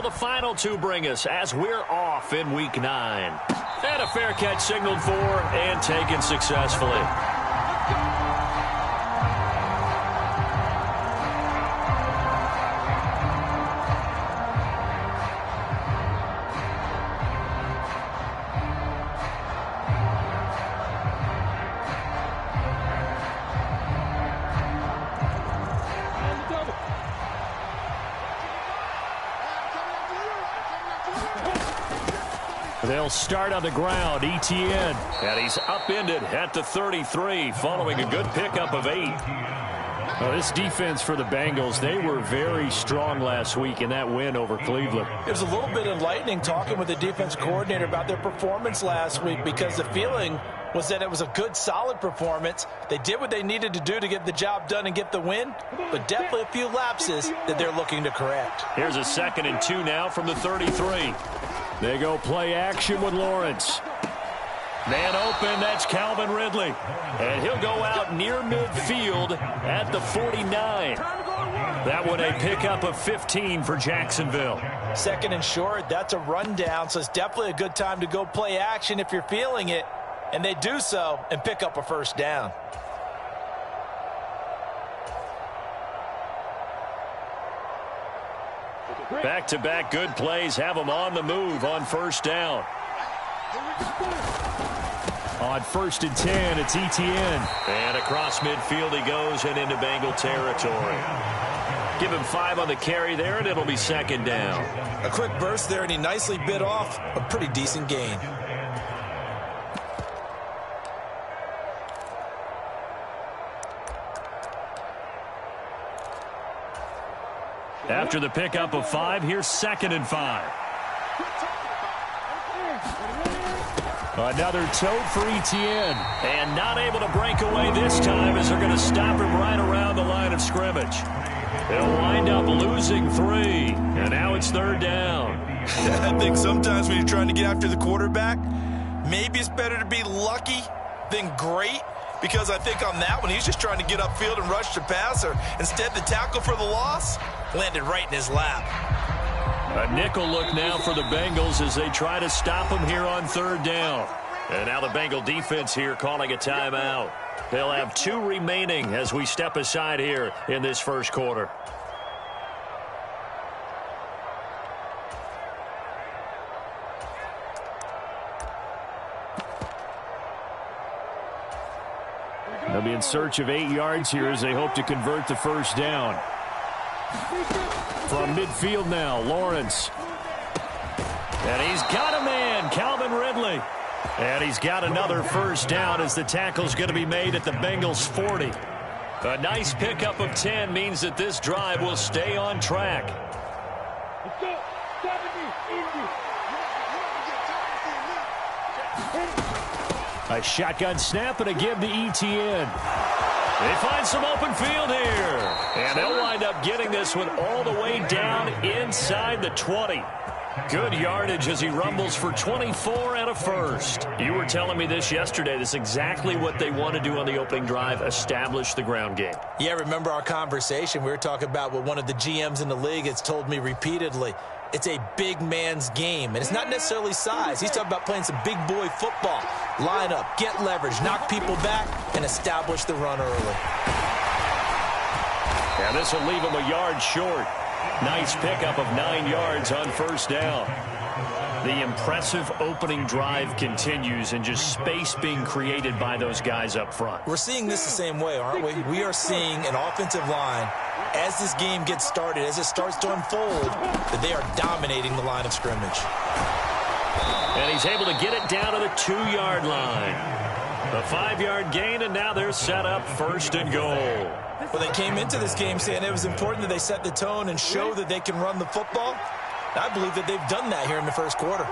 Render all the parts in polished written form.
the final two bring us as we're off in Week 9? And a fair catch signaled for and taken successfully. They'll start on the ground. Etienne. And he's upended at the 33 following a good pickup of 8. Well, this defense for the Bengals, they were very strong last week in that win over Cleveland. It was a little bit enlightening talking with the defense coordinator about their performance last week because the feeling was that it was a good, solid performance. They did what they needed to do to get the job done and get the win, but definitely a few lapses that they're looking to correct. Here's a 2nd and 2 now from the 33. They go play action with Lawrence. Man open, that's Calvin Ridley. And he'll go out near midfield at the 49. That one a pickup of 15 for Jacksonville. 2nd and short, that's a rundown, so it's definitely a good time to go play action if you're feeling it. And they do so and pick up a first down. Back-to-back good plays have them on the move on first down. On 1st and 10, it's Etienne. And across midfield he goes and into Bengal territory. Give him 5 on the carry there, and it'll be 2nd down. A quick burst there, and he nicely bit off a pretty decent gain. After the pickup of 5, here's 2nd and 5. Another tote for Etienne. And not able to break away this time as they're going to stop him right around the line of scrimmage. They'll wind up losing 3. And now it's 3rd down. I think sometimes when you're trying to get after the quarterback, maybe it's better to be lucky than great. Because I think on that one, he's just trying to get upfield and rush the passer. Instead, the tackle for the loss landed right in his lap. A nickel look now for the Bengals as they try to stop him here on 3rd down. And now the Bengal defense here calling a timeout. They'll have 2 remaining as we step aside here in this first quarter. They'll be in search of 8 yards here as they hope to convert the first down. From midfield now, Lawrence. And he's got a man, Calvin Ridley. And he's got another first down as the tackle's going to be made at the Bengals' 40. A nice pickup of 10 means that this drive will stay on track. A shotgun snap and a give to Etienne. They find some open field here. And they'll wind up getting this one all the way down inside the 20. Good yardage as he rumbles for 24 and a first. You were telling me this yesterday. This is exactly what they want to do on the opening drive, establish the ground game. Yeah, remember our conversation. We were talking about what one of the GMs in the league has told me repeatedly. It's a big man's game, and it's not necessarily size. He's talking about playing some big boy football. Line up, get leverage, knock people back, and establish the run early. And this will leave him a yard short. Nice pickup of 9 yards on first down. The impressive opening drive continues and just space being created by those guys up front. We're seeing this the same way, aren't we? We are seeing an offensive line, as this game gets started, as it starts to unfold, that they are dominating the line of scrimmage. And he's able to get it down to the 2-yard line. A 5-yard gain, and now they're set up 1st and goal. Well, they came into this game saying it was important that they set the tone and show that they can run the football. I believe that they've done that here in the first quarter.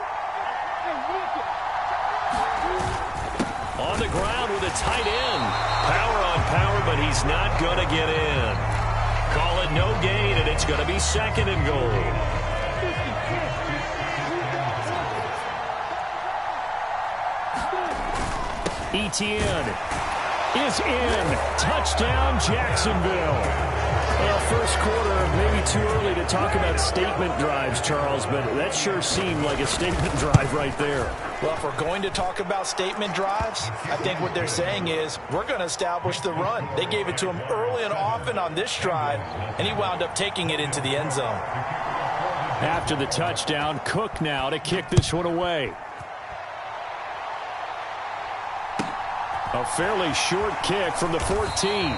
On the ground with a tight end. Power on power, but he's not going to get in. Call it no gain, and it's going to be 2nd and goal. Etienne is in. Touchdown, Jacksonville. A first quarter, maybe too early to talk about statement drives, Charles, but that sure seemed like a statement drive right there. Well, if we're going to talk about statement drives, I think what they're saying is we're going to establish the run. They gave it to him early and often on this drive, and he wound up taking it into the end zone. After the touchdown, Cook now to kick this one away. A fairly short kick from the 14.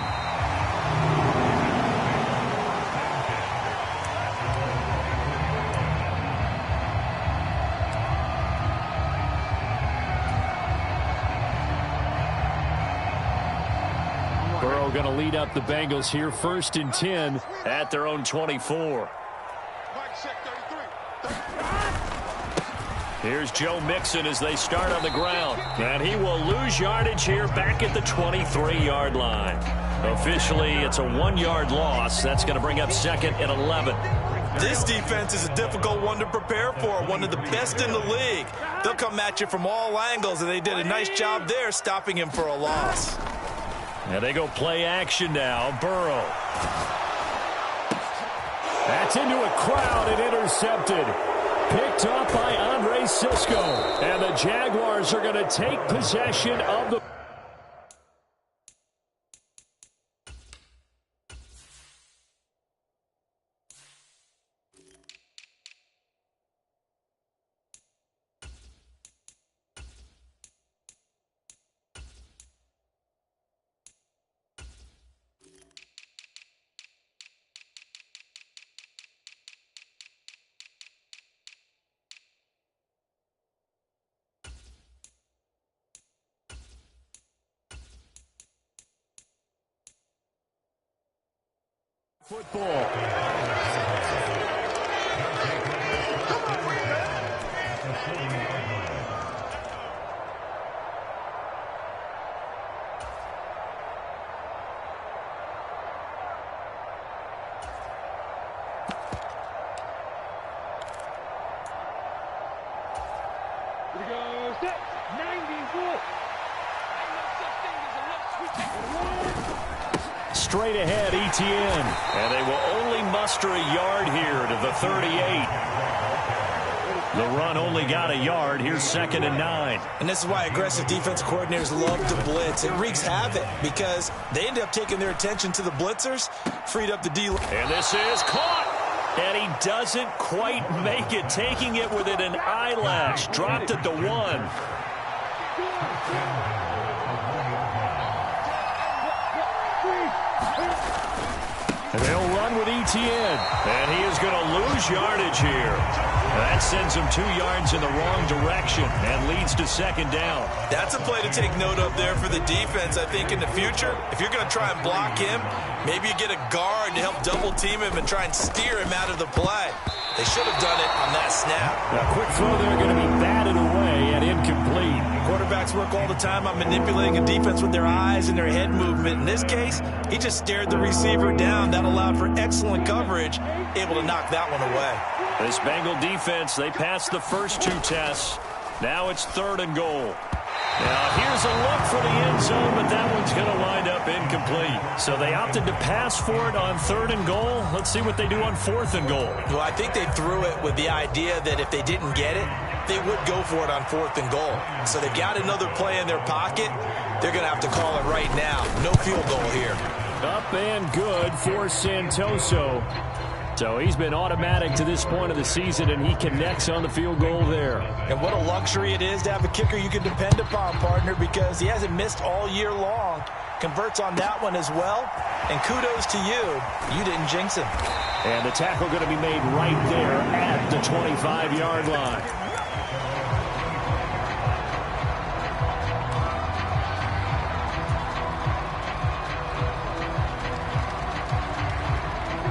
Burrow going to lead up the Bengals here, 1st and 10 at their own 24. Here's Joe Mixon as they start on the ground. And he will lose yardage here back at the 23-yard line. Officially, it's a 1-yard loss. That's going to bring up 2nd and 11. This defense is a difficult one to prepare for, one of the best in the league. They'll come at you from all angles, and they did a nice job there stopping him for a loss. And they go play action now. Burrow. That's into a crowd and intercepted. Picked up by Andre Sisco. And the Jaguars are going to take possession of the... football. Here we go. Step 94. Straight ahead, Etienne. And they will only muster a yard here to the 38. The run only got a yard. Here's 2nd and 9. And this is why aggressive defense coordinators love to blitz. It wreaks havoc because they end up taking their attention to the blitzers, freed up the D. And this is caught. And he doesn't quite make it, taking it within an eyelash. Dropped at the 1. And they'll run with Etienne. And he is going to lose yardage here. That sends him 2 yards in the wrong direction and leads to 2nd down. That's a play to take note of there for the defense, I think, in the future. If you're going to try and block him, maybe you get a guard to help double team him and try and steer him out of the play. They should have done it on that snap. A quick throw there going to be batted away and incomplete. Quarterbacks work all the time on manipulating a defense with their eyes and their head movement. In this case, he just stared the receiver down. That allowed for excellent coverage, able to knock that one away. This Bengal defense, they passed the first 2 tests. Now it's 3rd and goal. Now here's a look for the end zone, but that one's going to wind up incomplete. So they opted to pass for it on 3rd and goal. Let's see what they do on 4th and goal. Well, I think they threw it with the idea that if they didn't get it, they would go for it on 4th and goal. So they've got another play in their pocket. They're going to have to call it right now. No field goal here. Up and good for Santoso. So he's been automatic to this point of the season, and he connects on the field goal there. And what a luxury it is to have a kicker you can depend upon, partner, because he hasn't missed all year long. Converts on that one as well. And kudos to you. You didn't jinx him. And the tackle going to be made right there at the 25-yard line.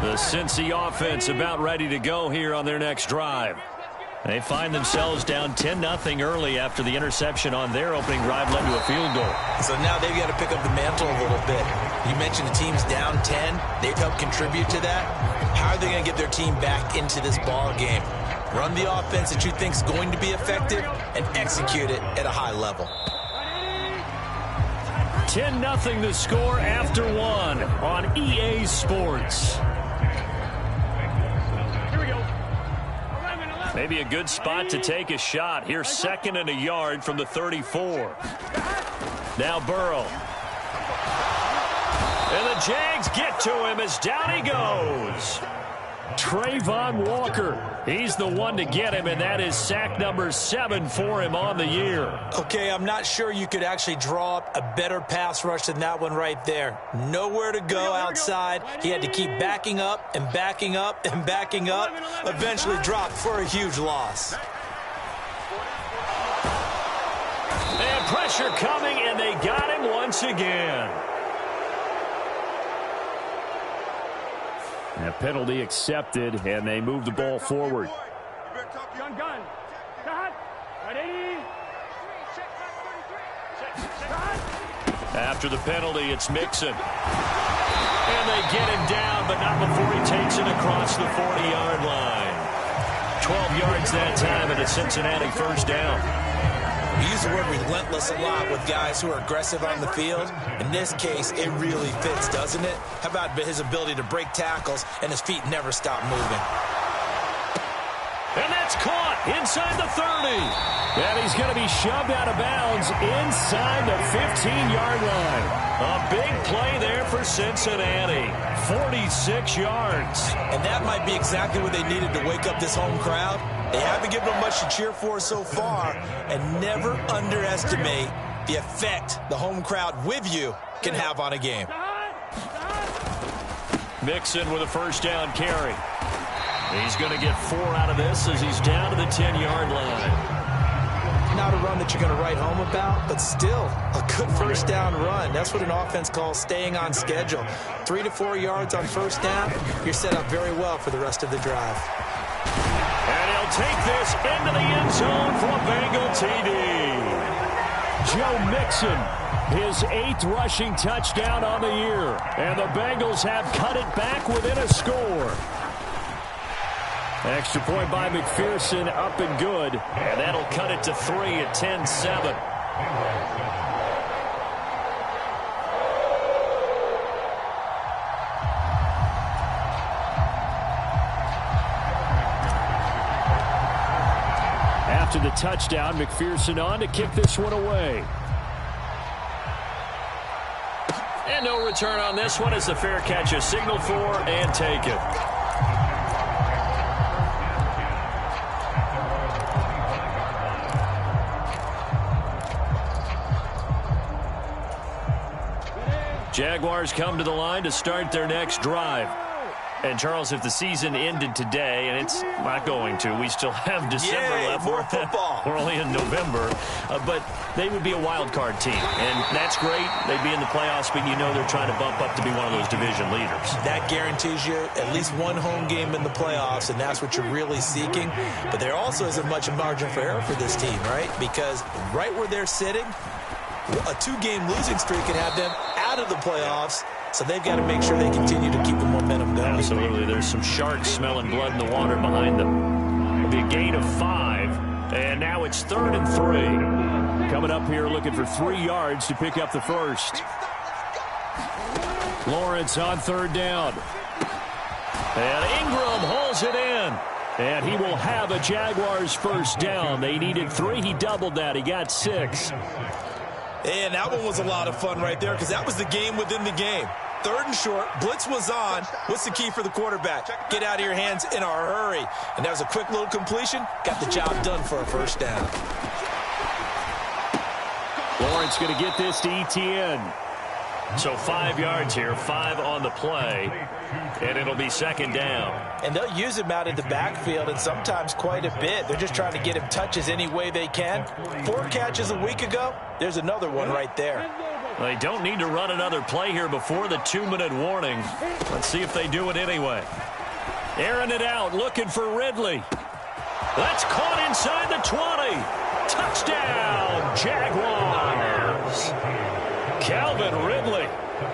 The Cincy offense about ready to go here on their next drive. They find themselves down 10-0 early after the interception on their opening drive led to a field goal. So now they've got to pick up the mantle a little bit. You mentioned the team's down 10. They've helped contribute to that. How are they going to get their team back into this ball game? Run the offense that you think is going to be effective and execute it at a high level. 10-0 the score after 1 on EA Sports. Maybe a good spot to take a shot. Here's 2nd and a yard from the 34. Now Burrow. And the Jags get to him as down he goes. Trayvon Walker. He's the one to get him, and that is sack number 7 for him on the year. Okay, I'm not sure you could actually draw up a better pass rush than that one right there. Nowhere to go outside. He had to keep backing up and backing up and backing up. Eventually dropped for a huge loss. And pressure coming, and they got him once again. A penalty accepted, and they move the ball forward. Gun. Cut. Ready. After the penalty, it's Mixon. And they get him down, but not before he takes it across the 40-yard line. 12 yards that time, and a Cincinnati first down. We use the word relentless a lot with guys who are aggressive on the field. In this case, it really fits, doesn't it? How about his ability to break tackles and his feet never stop moving? And that's caught inside the 30. And he's going to be shoved out of bounds inside the 15-yard line. A big play there for Cincinnati. 46 yards. And that might be exactly what they needed to wake up this home crowd. They haven't given them much to cheer for so far, and never underestimate the effect the home crowd with you can have on a game. Mixon with a first down carry. He's going to get 4 out of this as he's down to the 10-yard line. Not a run that you're going to write home about, but still a good first down run. That's what an offense calls staying on schedule. 3 to 4 yards on first down, you're set up very well for the rest of the drive. And he'll take this into the end zone for a Bengal TD. Joe Mixon, his 8th rushing touchdown on the year. And the Bengals have cut it back within a score. Extra point by McPherson, up and good. And that'll cut it to 3 at 10-7. After the touchdown, McPherson on to kick this one away. And no return on this one as the fair catch is signaled for and taken. Jaguars come to the line to start their next drive. And, Charles, if the season ended today, and it's not going to, we still have December left. More football. We're only in November. But they would be a wild card team. And that's great. They'd be in the playoffs, but you know they're trying to bump up to be one of those division leaders. That guarantees you at least one home game in the playoffs, and that's what you're really seeking. But there also isn't much margin for error for this team, right? Because right where they're sitting, a 2-game losing streak can have them out of the playoffs. So they've got to make sure they continue to keep the momentum going. Absolutely. There's some sharks smelling blood in the water behind them. It'll be a gain of 5. And now it's 3rd and 3. Coming up here looking for 3 yards to pick up the first. Lawrence on 3rd down. And Ingram holds it in. And he will have a Jaguars first down. They needed 3. He doubled that. He got 6. And that one was a lot of fun right there because that was the game within the game. 3rd and short. Blitz was on. What's the key for the quarterback? Get out of your hands in a hurry. And that was a quick little completion. Got the job done for a first down. Lawrence going to get this to Etienne. So 5 yards here, 5 on the play, and it'll be 2nd down. And they'll use him out in the backfield, and sometimes quite a bit. They're just trying to get him touches any way they can. 4 catches a week ago. There's another one right there. They don't need to run another play here before the 2-minute warning. Let's see if they do it anyway. Airing it out, looking for Ridley. That's caught inside the 20. Touchdown, Jaguars. Calvin Ridley,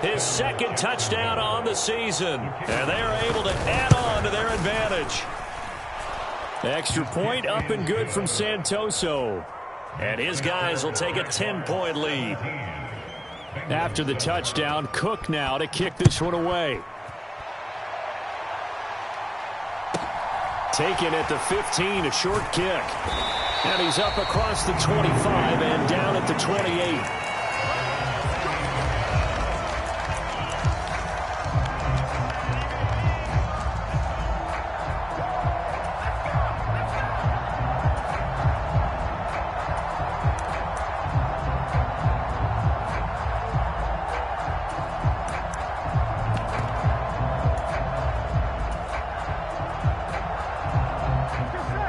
his 2nd touchdown on the season. And they are able to add on to their advantage. Extra point up and good from Santoso. And his guys will take a 10-point lead. After the touchdown, Cook now to kick this one away. Taken at the 15, a short kick. And he's up across the 25 and down at the 28.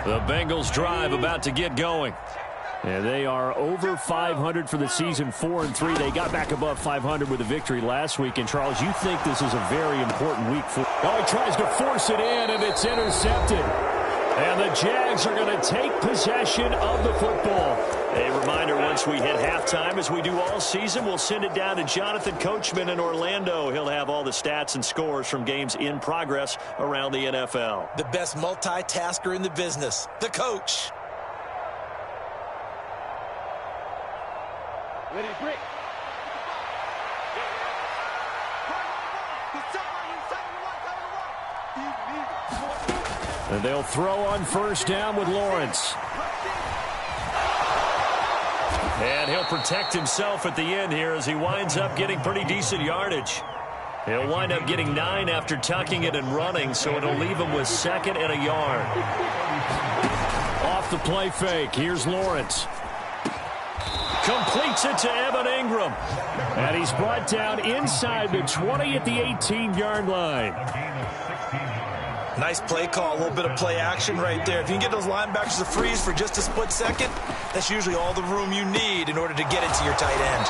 The Bengals drive about to get going. And they are over 500 for the season, 4-3. They got back above 500 with a victory last week. And, Charles, you think this is a very important week for... Oh, he tries to force it in, and it's intercepted. And the Jags are going to take possession of the football. A reminder, once we hit halftime, as we do all season, we'll send it down to Jonathan Coachman in Orlando. He'll have all the stats and scores from games in progress around the NFL. The best multitasker in the business, the coach. Ready, break. And they'll throw on first down with Lawrence. And he'll protect himself at the end here as he winds up getting pretty decent yardage. He'll wind up getting 9 after tucking it and running, so it'll leave him with 2nd and a yard. Off the play fake, here's Lawrence. Completes it to Evan Ingram. And he's brought down inside the 20 at the 18-yard line. Nice play call, a little bit of play action right there. If you can get those linebackers to freeze for just a split second, that's usually all the room you need in order to get it to your tight end.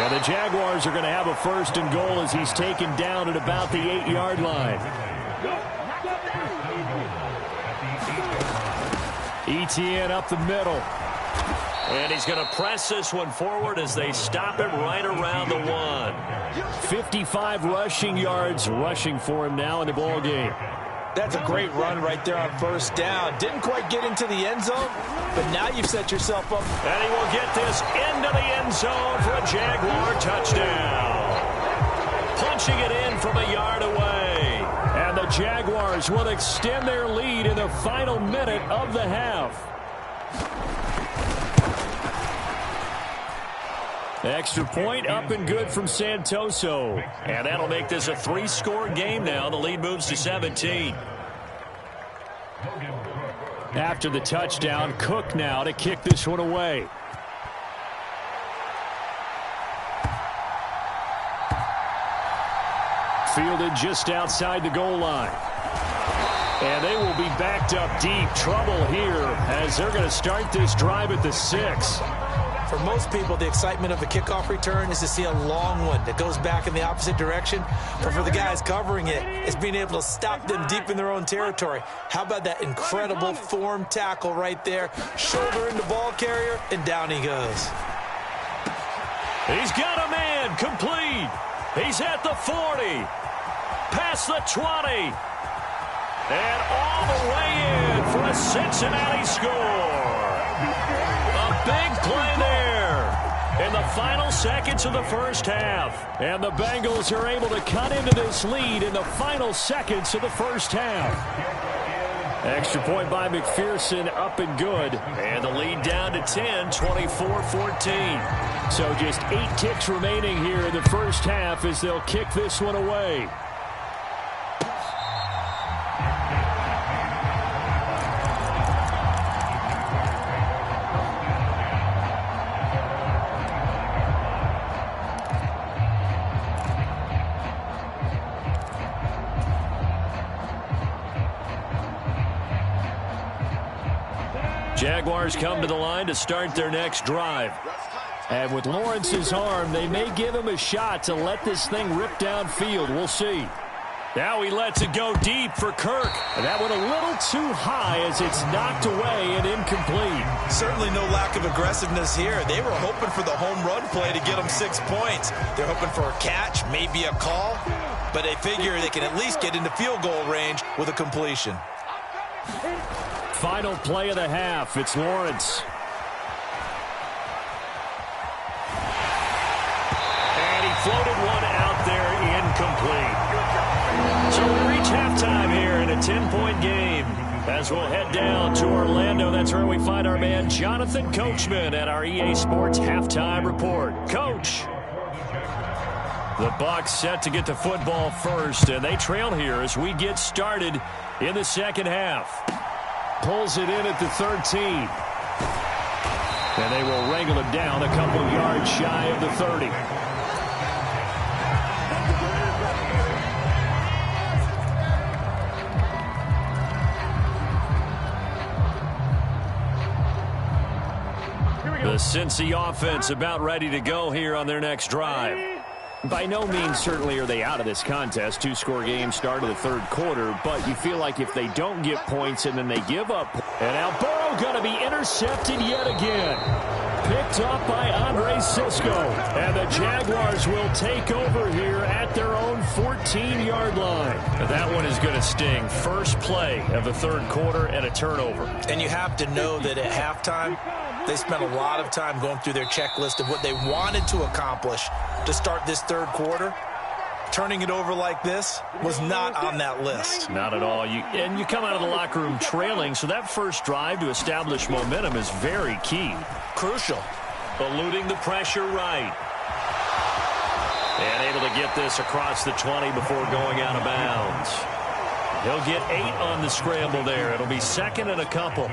And the Jaguars are going to have a 1st and goal as he's taken down at about the 8-yard line. ETN up the middle. And he's going to press this one forward as they stop it right around the 1. 55 rushing yards rushing for him now in the ball game. That's a great run right there on first down. Didn't quite get into the end zone, but now you've set yourself up. And he will get this into the end zone for a Jaguar touchdown. Punching it in from a yard away. And the Jaguars will extend their lead in the final minute of the half. Extra point up and good from Santoso. And that'll make this a 3-score game now. The lead moves to 17. After the touchdown, Cook now to kick this one away. Fielded just outside the goal line. And they will be backed up deep. Trouble here as they're going to start this drive at the 6. For most people, the excitement of a kickoff return is to see a long one that goes back in the opposite direction. But for the guys covering it, it's being able to stop them deep in their own territory. How about that incredible form tackle right there? Shoulder into ball carrier, and down he goes. He's got a man, complete. He's at the 40. Past the 20. And all the way in for a Cincinnati score. A big play there in the final seconds of the first half. And the Bengals are able to cut into this lead in the final seconds of the first half. Extra point by McPherson, up and good. And the lead down to 10, 24-14. So just 8 kicks remaining here in the first half as they'll kick this one away. Jaguars come to the line to start their next drive. And with Lawrence's arm, they may give him a shot to let this thing rip downfield. We'll see. Now he lets it go deep for Kirk. And that went a little too high as it's knocked away and incomplete. Certainly no lack of aggressiveness here. They were hoping for the home run play to get them 6 points. They're hoping for a catch, maybe a call. But they figure they can at least get into field goal range with a completion. Final play of the half. It's Lawrence. And he floated one out there incomplete. So we reach halftime here in a 10-point game. As we'll head down to Orlando, that's where we find our man Jonathan Coachman at our EA Sports Halftime Report. Coach. The Bucs set to get the football first, and they trail here as we get started in the second half. Pulls it in at the 13. And they will wrangle him down a couple yards shy of the 30. The Cincy offense about ready to go here on their next drive. By no means certainly are they out of this contest. Two-score game start of the third quarter, but you feel like if they don't get points and then they give up. And now Burrow going to be intercepted yet again. Picked up by Andre Cisco. And the Jaguars will take over here at their own 14-yard line. That one is going to sting. First play of the third quarter and a turnover. And you have to know that at halftime, they spent a lot of time going through their checklist of what they wanted to accomplish to start this third quarter. Turning it over like this was not on that list. Not at all. You come out of the locker room trailing, so that first drive to establish momentum is very key. Crucial. Eluding the pressure right. And able to get this across the 20 before going out of bounds. He'll get 8 on the scramble there. It'll be second and a couple.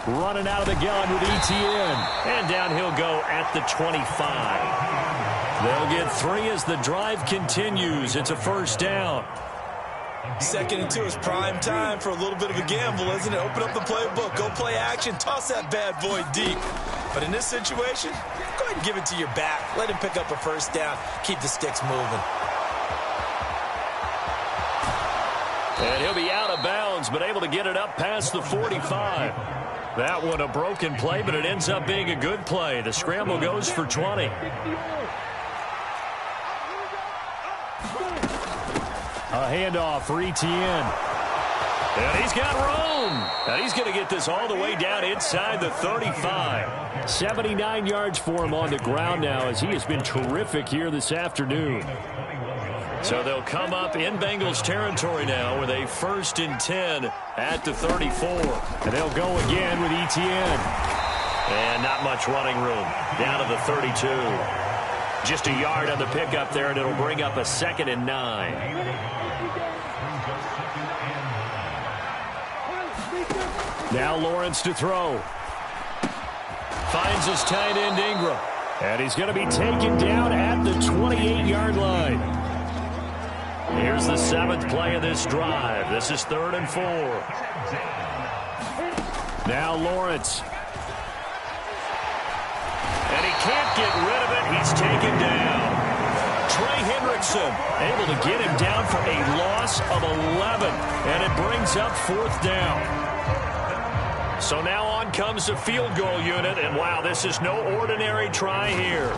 Running out of the gun with Etienne. And down he'll go at the 25. They'll get 3 as the drive continues. It's a first down. 2nd and 2 is prime time for a little bit of a gamble, isn't it? Open up the playbook, go play action, toss that bad boy deep. But in this situation, go ahead and give it to your back. Let him pick up a first down. Keep the sticks moving. And he'll be out of bounds, but able to get it up past the 45. That one a broken play, but it ends up being a good play. The scramble goes for 20. A handoff for Etienne. And he's got room. And he's going to get this all the way down inside the 35. 79 yards for him on the ground now as he has been terrific here this afternoon. So they'll come up in Bengals territory now with a 1st and 10 at the 34. And they'll go again with Etienne. And not much running room. Down to the 32. Just a yard on the pickup there, and it'll bring up a 2nd and 9. Now Lawrence to throw. Finds his tight end Ingram. And he's going to be taken down at the 28-yard line. Here's the 7th play of this drive. This is 3rd and 4. Now Lawrence. And he can't get rid of it. He's taken down. Trey Hendrickson able to get him down for a loss of 11. And it brings up 4th down. So now on comes the field goal unit. And wow, this is no ordinary try here.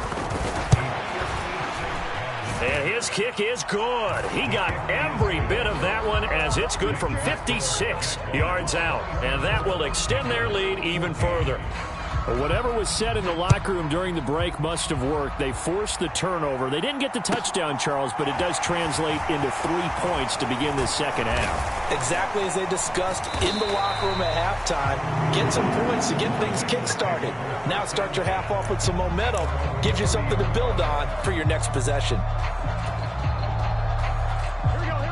And his kick is good. He got every bit of that one as it's good from 56 yards out. And that will extend their lead even further. Well, whatever was said in the locker room during the break must have worked. They forced the turnover. They didn't get the touchdown, Charles, but it does translate into 3 points to begin this second half. Exactly as they discussed in the locker room at halftime. Get some points to get things kick-started. Now start your half off with some momentum. Gives you something to build on for your next possession.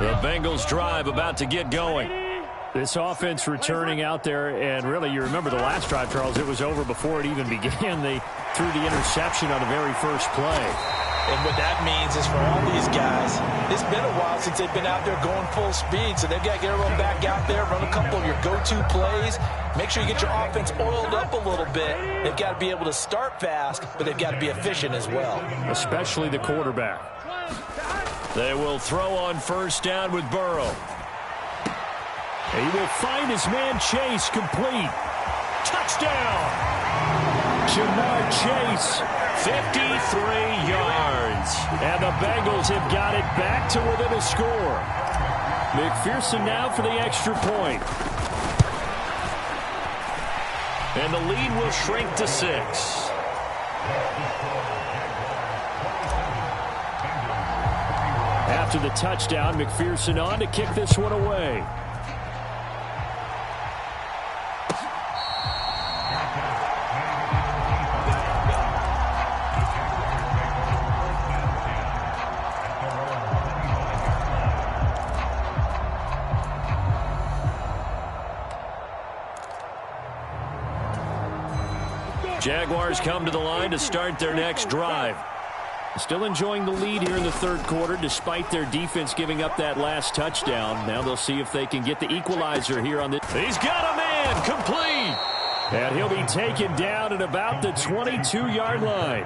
The Bengals drive about to get going. This offense returning out there, and really, you remember the last drive, Charles, it was over before it even began. They threw the interception on the very first play. And what that means is for all these guys, it's been a while since they've been out there going full speed, so they've got to get everyone back out there, run a couple of your go-to plays, make sure you get your offense oiled up a little bit. They've got to be able to start fast, but they've got to be efficient as well. Especially the quarterback. They will throw on first down with Burrow. He will find his man Chase complete. Touchdown! Jamar Chase, 53 yards. And the Bengals have got it back to within a score. McPherson now for the extra point. And the lead will shrink to 6. After the touchdown, McPherson on to kick this one away. Jaguars come to the line to start their next drive. Still enjoying the lead here in the third quarter despite their defense giving up that last touchdown. Now they'll see if they can get the equalizer here on the... He's got a man, complete. And he'll be taken down at about the 22-yard line.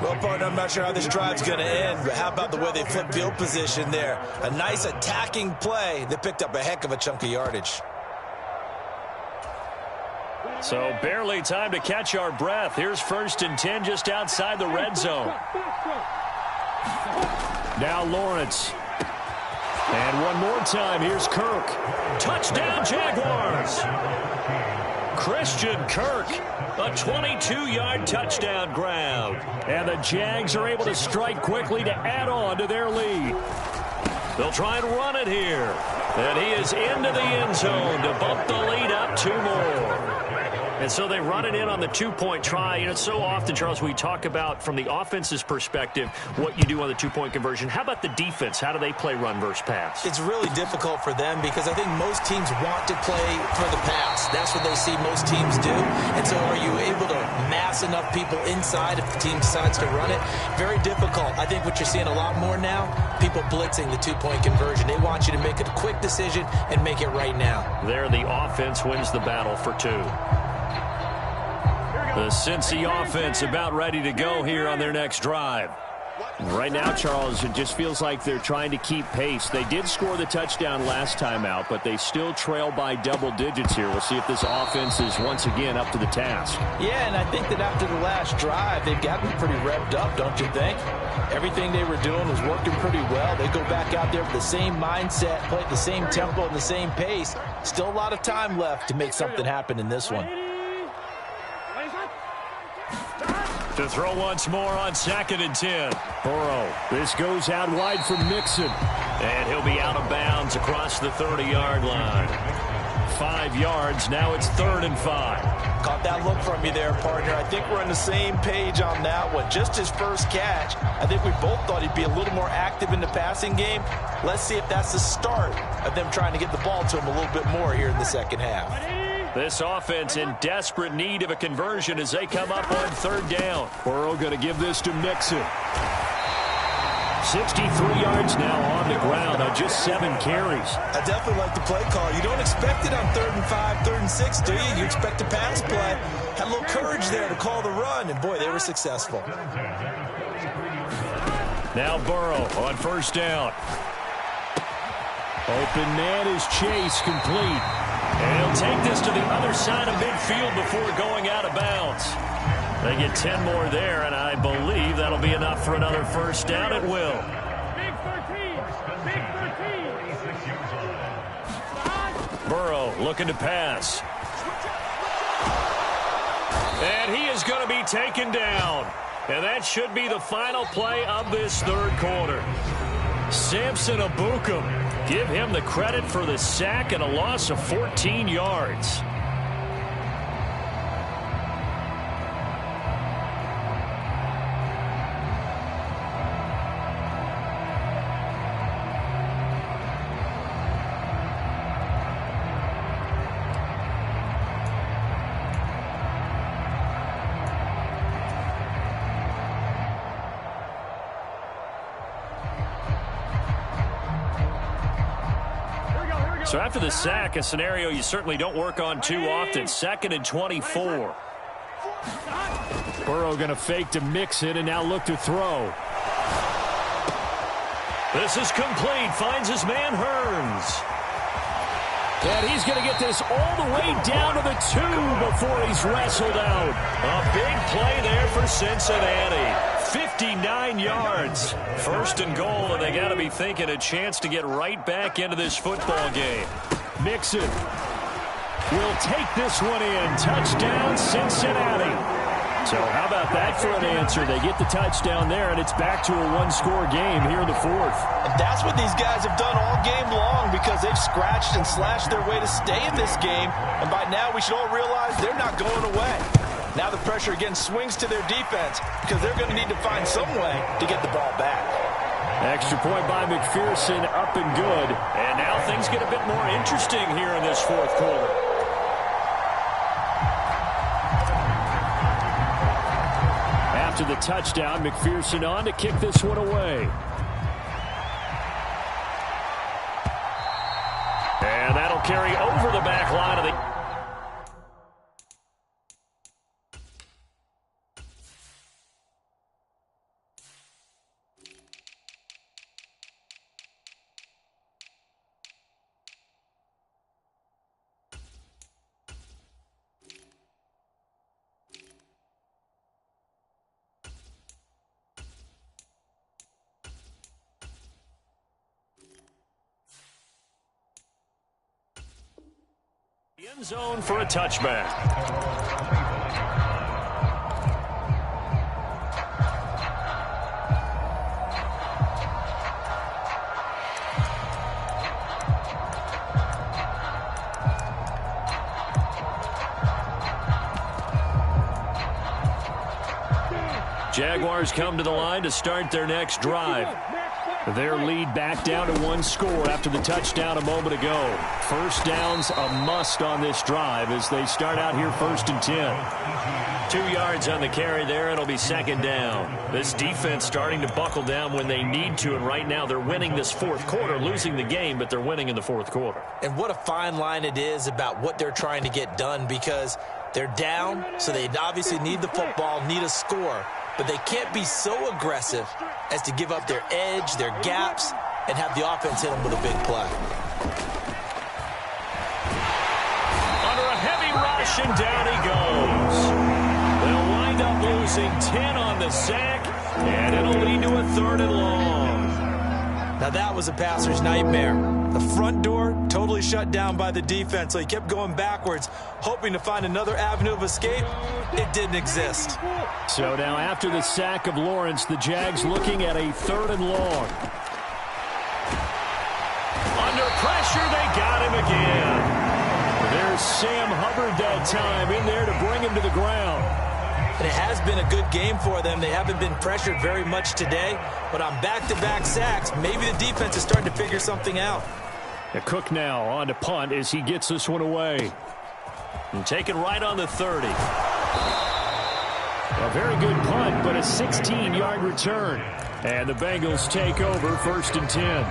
Well, partner, I'm not sure how this drive's going to end, but how about the way they flip field position there? A nice attacking play. They picked up a heck of a chunk of yardage. So barely time to catch our breath. Here's 1st and 10 just outside the red zone. Now Lawrence. And one more time, here's Kirk. Touchdown, Jaguars. Christian Kirk, a 22-yard touchdown grab. And the Jags are able to strike quickly to add on to their lead. They'll try and run it here. And he is into the end zone to bump the lead up 2 more. And so they run it in on the 2-point try. You know, so often, Charles, we talk about from the offense's perspective what you do on the 2-point conversion. How about the defense? How do they play run versus pass? It's really difficult for them because I think most teams want to play for the pass. That's what they see most teams do. And so are you able to mass enough people inside if the team decides to run it? Very difficult. I think what you're seeing a lot more now, people blitzing the 2-point conversion. They want you to make a quick decision and make it right now. There, the offense wins the battle for 2. The Cincy offense about ready to go here on their next drive. Right now, Charles, it just feels like they're trying to keep pace. They did score the touchdown last time out, but they still trail by double digits here. We'll see if this offense is once again up to the task. Yeah, and I think that after the last drive, they've gotten pretty revved up, don't you think? Everything they were doing was working pretty well. They go back out there with the same mindset, play at the same tempo and the same pace. Still a lot of time left to make something happen in this one. To throw once more on 2nd and 10. Burrow. This goes out wide for Mixon. And he'll be out of bounds across the 30-yard line. 5 yards. Now it's 3rd and 5. Caught that look from you there, partner. I think we're on the same page on that one. Just his first catch. I think we both thought he'd be a little more active in the passing game. Let's see if that's the start of them trying to get the ball to him a little bit more here in the second half. This offense in desperate need of a conversion as they come up on 3rd down. Burrow going to give this to Mixon. 63 yards now on the ground on just 7 carries. I definitely like the play call. You don't expect it on 3rd and 5, 3rd and 6, do you? You expect a pass play. Had a little courage there to call the run, and boy, they were successful. Now Burrow on 1st down. Open man is Chase, complete. And he'll take this to the other side of midfield before going out of bounds. They get 10 more there, and I believe that'll be enough for another 1st down. It will. Big 13. Burrow looking to pass. And he is going to be taken down. And that should be the final play of this 3rd quarter. Samson Ebukam. Give him the credit for the sack and a loss of 14 yards. So after the sack, a scenario you certainly don't work on too often. 2nd and 24. Burrow going to fake to Mixon and now look to throw. This is complete. Finds his man Hearns. And he's going to get this all the way down to the 2 before he's wrestled out. A big play there for Cincinnati. 59 yards. 1st and goal, and they got to be thinking a chance to get right back into this football game. Mixon will take this one in. Touchdown, Cincinnati. So how about that for an answer? They get the touchdown there, and it's back to a one-score game here in the fourth. And that's what these guys have done all game long because they've scratched and slashed their way to stay in this game. And by now, we should all realize they're not going away. Now the pressure again swings to their defense because they're going to need to find some way to get the ball back. Extra point by McPherson, up and good. And now things get a bit more interesting here in this fourth quarter. After the touchdown, McPherson on to kick this one away. And that'll carry over the back line of the... end zone for a touchback. Jaguars come to the line to start their next drive. Their lead back down to one score after the touchdown a moment ago. First down's a must on this drive as they start out here 1st and 10. 2 yards on the carry there. It'll be second down. This defense starting to buckle down when they need to, and right now they're winning this fourth quarter, losing the game, but they're winning in the fourth quarter. And what a fine line it is about what they're trying to get done because they're down, so they obviously need the football, need a score, but they can't be so aggressive as to give up their edge, their gaps, and have the offense hit them with a big play. Under a heavy rush, and down he goes. They'll wind up losing 10 on the sack, and it'll lead to a 3rd and long. Now that was a passer's nightmare. The front door totally shut down by the defense, so he kept going backwards, hoping to find another avenue of escape. It didn't exist. So now after the sack of Lawrence, the Jags looking at a 3rd and long. Under pressure, they got him again. There's Sam Hubbard that time in there to bring him to the ground. And it has been a good game for them. They haven't been pressured very much today, but on back-to-back sacks, maybe the defense is starting to figure something out. Cook now on to punt as he gets this one away. And take it right on the 30. A very good punt, but a 16-yard return. And the Bengals take over 1st and 10.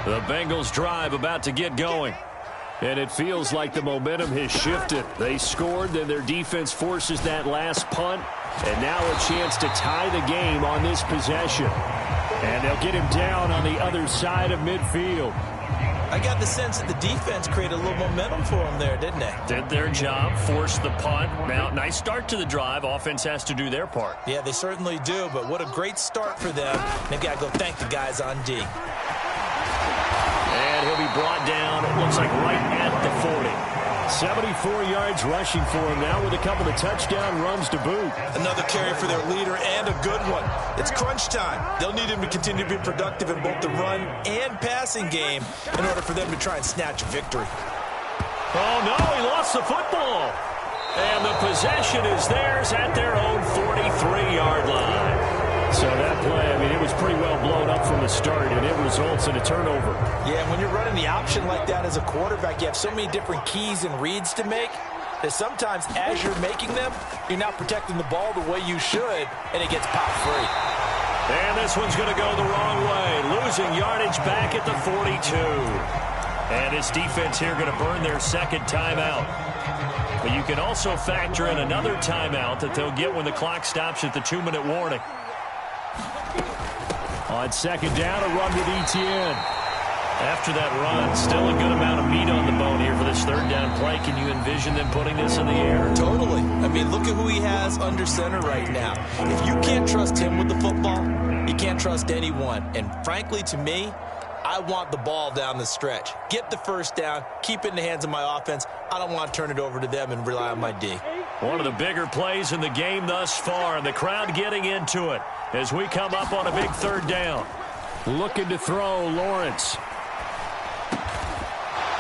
The Bengals drive about to get going. And it feels like the momentum has shifted. They scored, then their defense forces that last punt. And now a chance to tie the game on this possession. And they'll get him down on the other side of midfield. I got the sense that the defense created a little momentum for them there, didn't they? Did their job, forced the punt. Now, nice start to the drive. Offense has to do their part. Yeah, they certainly do, but what a great start for them. They've got to go thank the guys on D. And he'll be brought down, it looks like right at the 40. 74 yards rushing for him now with a couple of touchdown runs to boot. Another carry for their leader and a good one. It's crunch time. They'll need him to continue to be productive in both the run and passing game in order for them to try and snatch a victory. Oh, no, he lost the football. And the possession is theirs at their own 43-yard line. So that play, I mean, it was pretty well blown up from the start, and it results in a turnover. Yeah, and when you're running the option like that as a quarterback, you have so many different keys and reads to make that sometimes as you're making them, you're not protecting the ball the way you should, and it gets popped free. And this one's going to go the wrong way, losing yardage back at the 42. And this defense here going to burn their second timeout. But you can also factor in another timeout that they'll get when the clock stops at the 2-minute warning. On second down, a run with Etienne. After that run, still a good amount of meat on the bone here for this third down play. Can you envision them putting this in the air? Totally. I mean, look at who he has under center right now. If you can't trust him with the football, you can't trust anyone. And frankly, to me, I want the ball down the stretch. Get the first down, keep it in the hands of my offense. I don't want to turn it over to them and rely on my D. One of the bigger plays in the game thus far, and the crowd getting into it as we come up on a big third down. Looking to throw, Lawrence.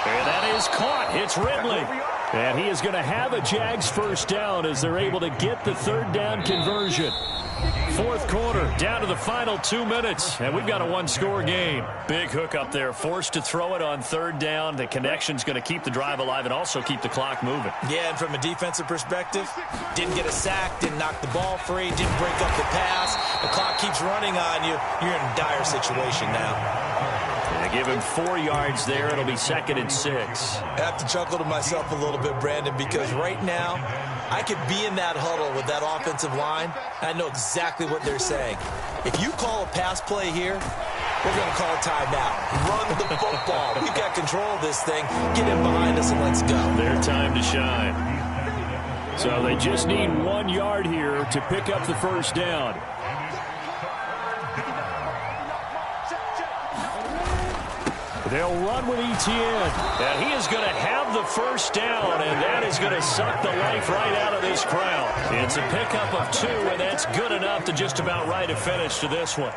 And that is caught. It's Ridley. And he is going to have a Jags first down as they're able to get the third down conversion. Fourth quarter, down to the final 2 minutes, and we've got a one-score game. Big hook up there, forced to throw it on third down. The connection's going to keep the drive alive and also keep the clock moving. Yeah, and from a defensive perspective, didn't get a sack, didn't knock the ball free, didn't break up the pass. The clock keeps running on you. You're in a dire situation now. They give him 4 yards there. It'll be 2nd and 6. I have to chuckle to myself a little bit, Brandon, because right now I could be in that huddle with that offensive line. I know exactly what they're saying. If you call a pass play here, we're going to call a timeout. Run the football. We've got control of this thing. Get in behind us and let's go. Their time to shine. So they just need 1 yard here to pick up the first down. They'll run with Etienne. And he is going to have the first down, and that is going to suck the life right out of this crowd. It's a pickup of 2, and that's good enough to just about write a finish to this one.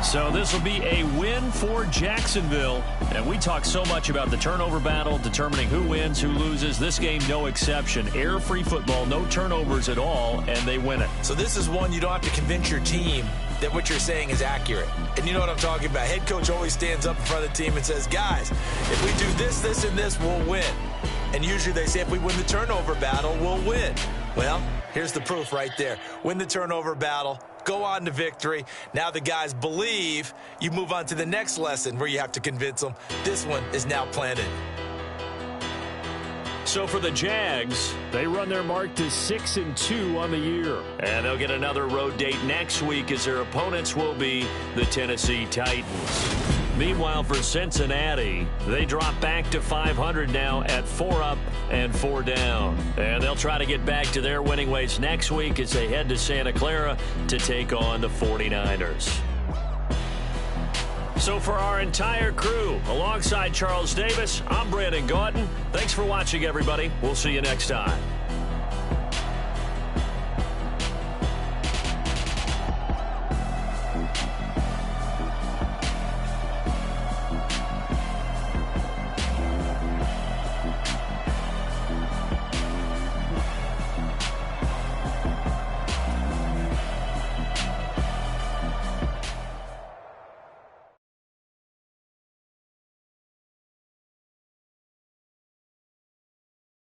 So this will be a win for Jacksonville. And we talk so much about the turnover battle, determining who wins, who loses. This game, no exception. Error-free football, no turnovers at all, and they win it. So this is one you don't have to convince your team that what you're saying is accurate. And you know what I'm talking about. Head coach always stands up in front of the team and says, guys, if we do this, this, and this, we'll win. And usually they say if we win the turnover battle, we'll win. Well, here's the proof right there. Win the turnover battle. Go on to victory. Now the guys believe. You move on to the next lesson where you have to convince them. This one is now planted. So for the Jags, they run their mark to 6-2 on the year. And they'll get another road date next week as their opponents will be the Tennessee Titans. Meanwhile, for Cincinnati, they drop back to 500 now at 4 up and 4 down. And they'll try to get back to their winning ways next week as they head to Santa Clara to take on the 49ers. So for our entire crew, alongside Charles Davis, I'm Brandon Gautin. Thanks for watching, everybody. We'll see you next time.